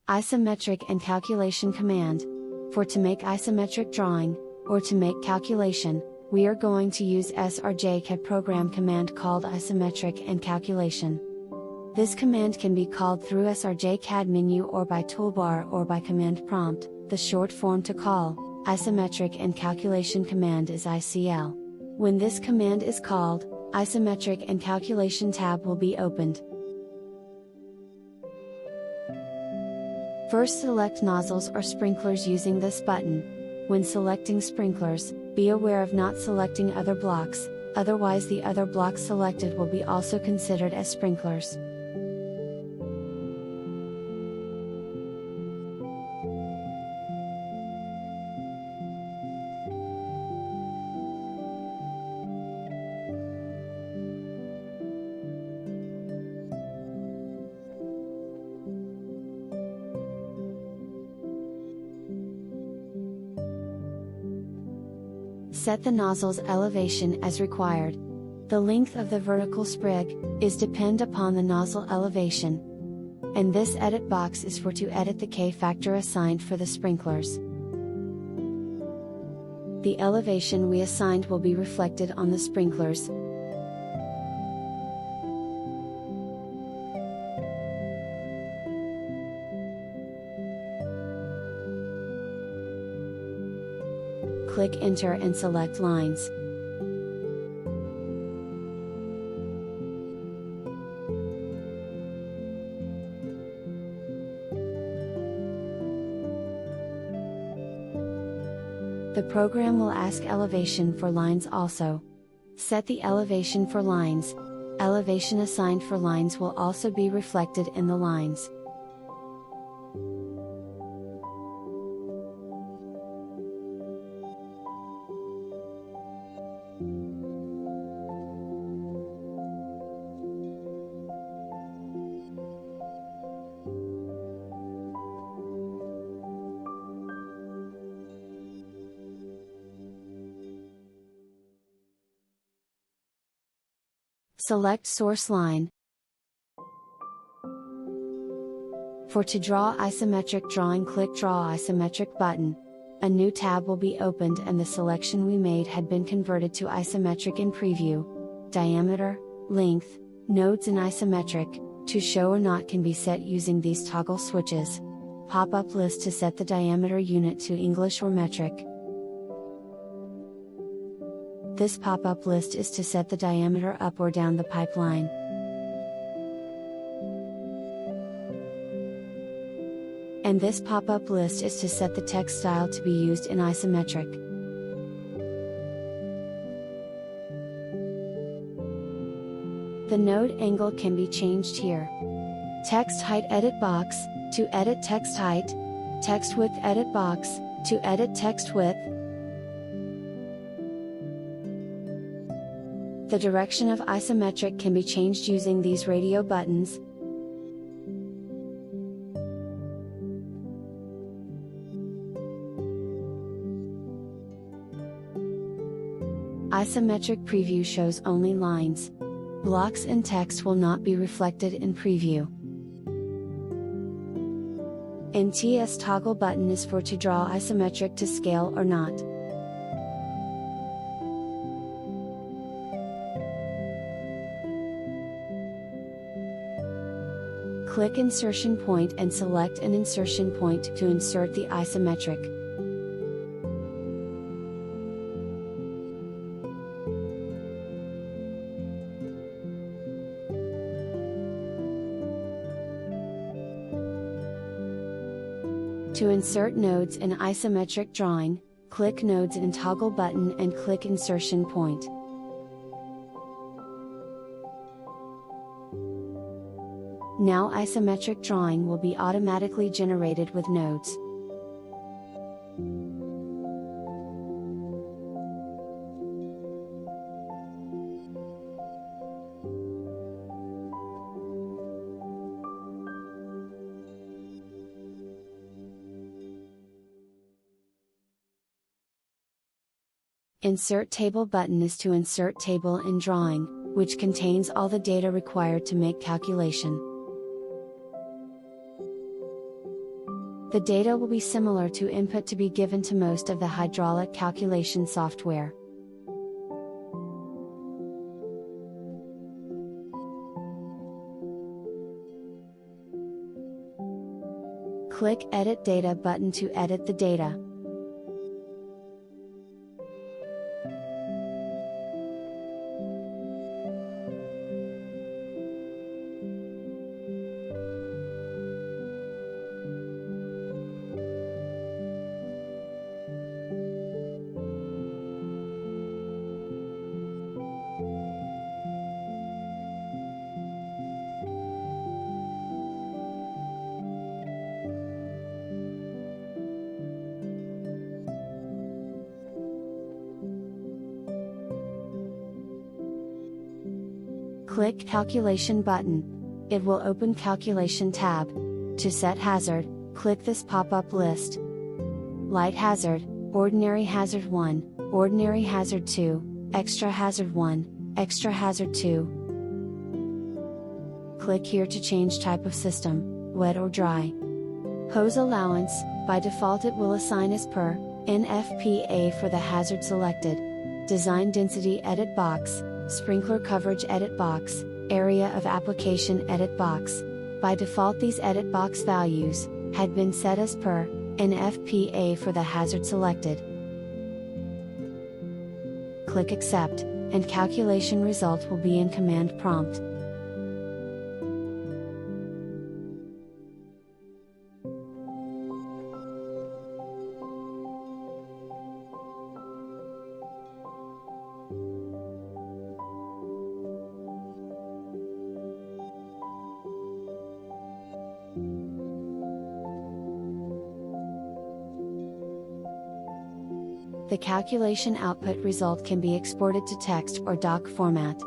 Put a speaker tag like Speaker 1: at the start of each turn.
Speaker 1: Isometric and Calculation command. To make isometric drawing, or to make calculation, we are going to use AutoCAD program command called Isometric and Calculation. This command can be called through AutoCAD menu or by toolbar or by command prompt. The short form to call Isometric and Calculation command is ICL. When this command is called, Isometric and Calculation tab will be opened. First, select nozzles or sprinklers using this button. When selecting sprinklers, be aware of not selecting other blocks, otherwise the other blocks selected will be also considered as sprinklers. Set the nozzle's elevation as required. The length of the vertical sprig is depend upon the nozzle elevation. And this edit box is to edit the K factor assigned for the sprinklers. The elevation we assigned will be reflected on the sprinklers. Click Enter and select lines. The program will ask elevation for lines also. Set the elevation for lines. Elevation assigned for lines will also be reflected in the lines. Select source line. To draw isometric drawing, click Draw Isometric button. A new tab will be opened and the selection we made had been converted to isometric in preview. Diameter, length, nodes in isometric, to show or not can be set using these toggle switches. Pop-up list to set the diameter unit to English or metric. This pop-up list is to set the diameter up or down the pipeline. And this pop-up list is to set the text style to be used in isometric. The node angle can be changed here. Text height edit box, to edit text height. Text width edit box, to edit text width. The direction of isometric can be changed using these radio buttons. Isometric preview shows only lines. Blocks and text will not be reflected in preview. NTS toggle button is to draw isometric to scale or not. Click Insertion Point and select an insertion point to insert the isometric. To insert nodes in isometric drawing, click Nodes and toggle button and click Insertion Point. Now isometric drawing will be automatically generated with nodes. Insert Table button is to insert table in drawing, which contains all the data required to make calculation. The data will be similar to input to be given to most of the hydraulic calculation software. Click Edit Data button to edit the data. Click Calculation button. It will open Calculation tab. To set hazard, click this pop-up list. Light hazard, Ordinary hazard 1, Ordinary hazard 2, Extra hazard 1, Extra hazard 2. Click here to change type of system, wet or dry. Hose allowance, by default it will assign as per NFPA for the hazard selected. Design density edit box, Sprinkler coverage edit box, Area of application edit box. By default these edit box values had been set as per NFPA for the hazard selected. Click Accept, and calculation result will be in command prompt. The calculation output result can be exported to text or doc format.